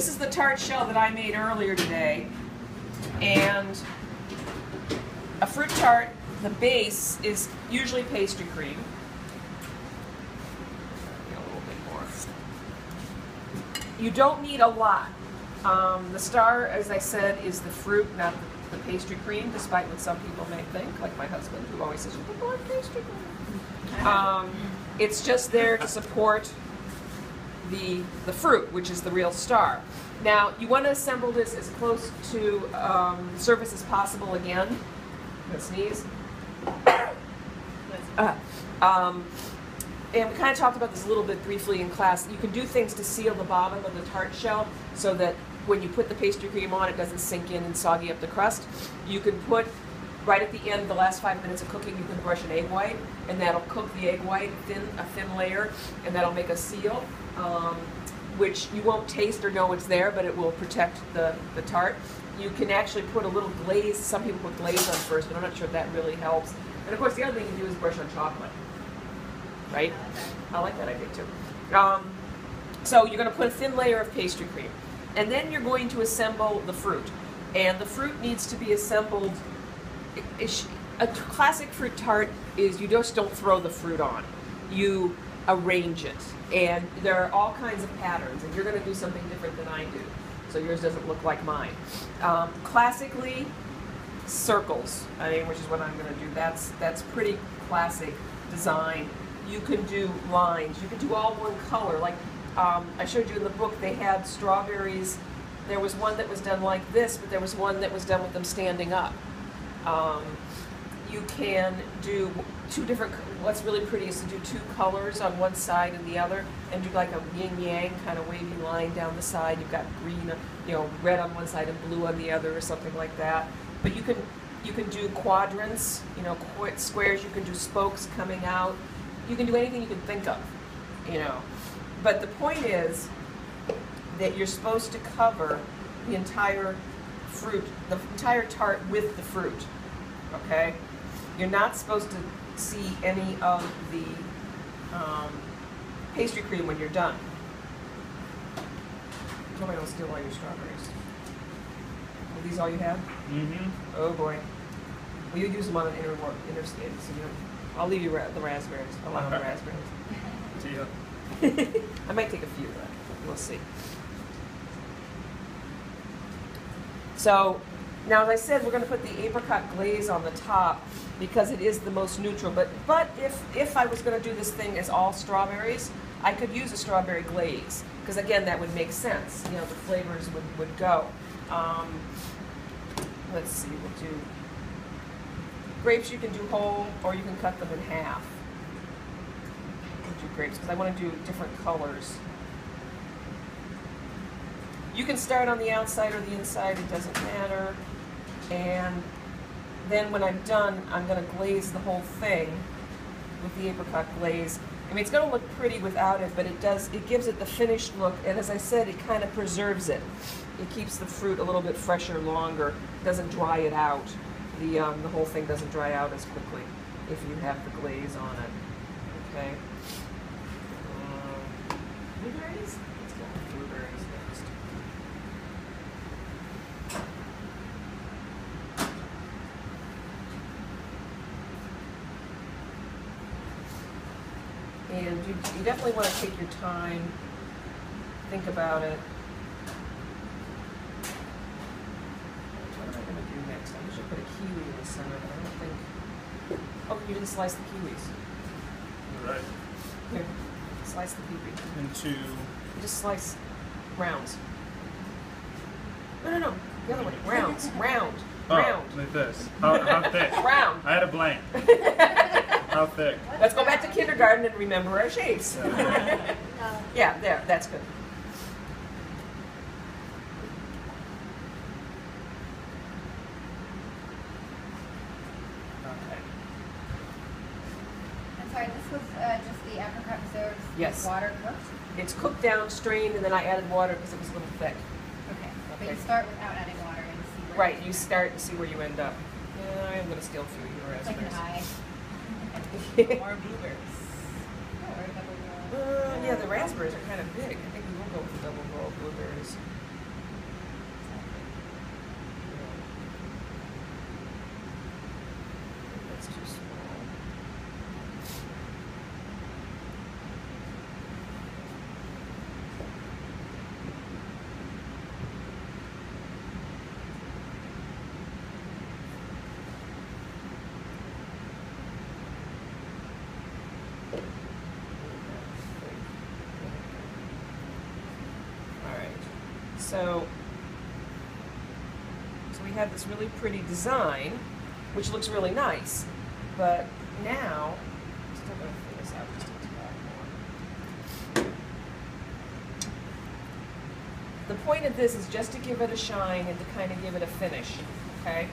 this is the tart shell that I made earlier today. And a fruit tart, the base is usually pastry cream. A little bit more. You don't need a lot. The star, as I said, is the fruit, not the pastry cream, despite what some people may think, like my husband, who always says, you put more pastry cream. It's just there to support the fruit, which is the real star. Now, you want to assemble this as close to the surface as possible again. I'm going to sneeze. And we kind of talked about this a little bit briefly in class. You can do things to seal the bottom of the tart shell so that when you put the pastry cream on, it doesn't sink in and soggy up the crust. You can put, right at the end, the last 5 minutes of cooking, you can brush an egg white, and that'll cook the egg white a thin layer, and that'll make a seal, which you won't taste or know it's there, but it will protect the tart. You can actually put a little glaze. Some people put glaze on first, but I'm not sure if that really helps. And of course, the other thing you can do is brush on chocolate. Right? I like that idea too. So you're going to put a thin layer of pastry cream. And then you're going to assemble the fruit. And the fruit needs to be assembled. A classic fruit tart is you just don't throw the fruit on. You arrange it. And there are all kinds of patterns. And you're going to do something different than I do. So yours doesn't look like mine. Classically, circles, which is what I'm going to do. That's pretty classic design. You can do lines. You can do all one color. Like I showed you in the book, they had strawberries. There was one that was done like this, but there was one that was done with them standing up. You can do two different, what's really pretty is to do two colors on one side and the other, and do like a yin-yang kind of wavy line down the side. You've got green, red on one side and blue on the other, or something like that. But you can do quadrants, squares. You can do spokes coming out. You can do anything you can think of, But the point is that you're supposed to cover the entire fruit, the entire tart with the fruit, okay? You're not supposed to see any of the pastry cream when you're done. Nobody will steal all your strawberries. Are these all you have? Mm-hmm. Oh boy. Well, you use them on an interstate, so I'll leave you the raspberries. I love the raspberries. See ya. I might take a few, but we'll see. So, now as I said, we're going to put the apricot glaze on the top because it is the most neutral. But if I was going to do this thing as all strawberries, I could use a strawberry glaze because again, that would make sense. The flavors would go. Let's see, we'll do grapes. You can do whole, or you can cut them in half. We'll do grapes because I want to do different colors. You can start on the outside or the inside, it doesn't matter. And then when I'm done, I'm going to glaze the whole thing with the apricot glaze. It's going to look pretty without it, but it gives it the finished look, and as I said, it kind of preserves it. It keeps the fruit a little bit fresher longer. It doesn't dry it out. The whole thing doesn't dry out as quickly if you have the glaze on it. Okay. Blueberries? Let's go with blueberries next. And you definitely want to take your time, think about it. What am I going to do next? I usually put a kiwi in the center, but I don't think... Oh, you didn't slice the kiwis. You're right. Here, slice the kiwi. Into... You just slice rounds. No, the other way. Rounds, round, round. Like this. How thick? Round. I had a blank. How thick? Let's go back to kindergarten and remember our shapes. Yeah, there, that's good. Okay. I'm sorry, this was just the apricot preserves Yes. with water cooked? It's cooked down, strained, and then I added water because it was a little thick. Okay. But Okay. you start without adding water and see where Right, you start and see where you end up. Yeah, I'm going to steal a few of your it's like an raspberries. eye. More blueberries. Oh, or double roll. Yeah, the raspberries are kind of big. I think we will go with the double roll blueberries. So we have this really pretty design, which looks really nice. But now, I'm still going to fill this out just a tad more. The point of this is just to give it a shine and to kind of give it a finish, okay?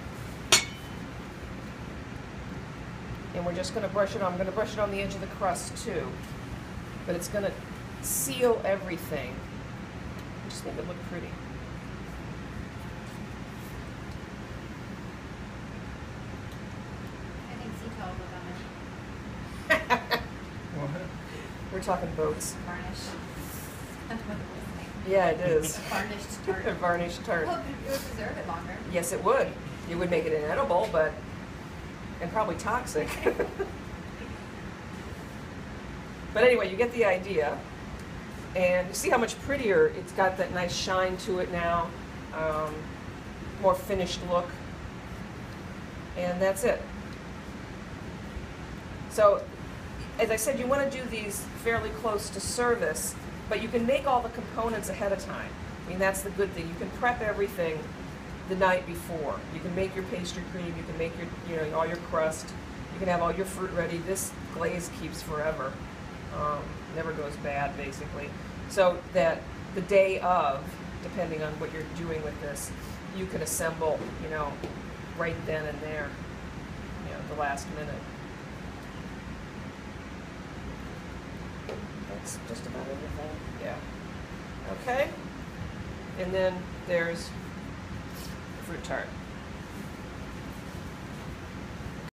And we're just going to brush it on. I'm going to brush it on the edge of the crust too. But it's going to seal everything. Just make it look pretty. I think Seattle would on it. What? We're talking boats. Varnish. That's what it was like. Yeah, it is. A varnished tart. A varnished tart. Well, it would preserve it longer. Yes, it would. It would make it inedible, but and probably toxic. But anyway, you get the idea. And you see how much prettier it's got, that nice shine to it now, more finished look. And that's it. So, as I said, you want to do these fairly close to service, but you can make all the components ahead of time. I mean, that's the good thing. You can prep everything the night before. You can make your pastry cream, you can make your, all your crust, you can have all your fruit ready. This glaze keeps forever. Never goes bad, basically. So that the day of, depending on what you're doing with this, you can assemble, right then and there, the last minute. That's just about everything. Yeah. Okay. And then there's the fruit tart.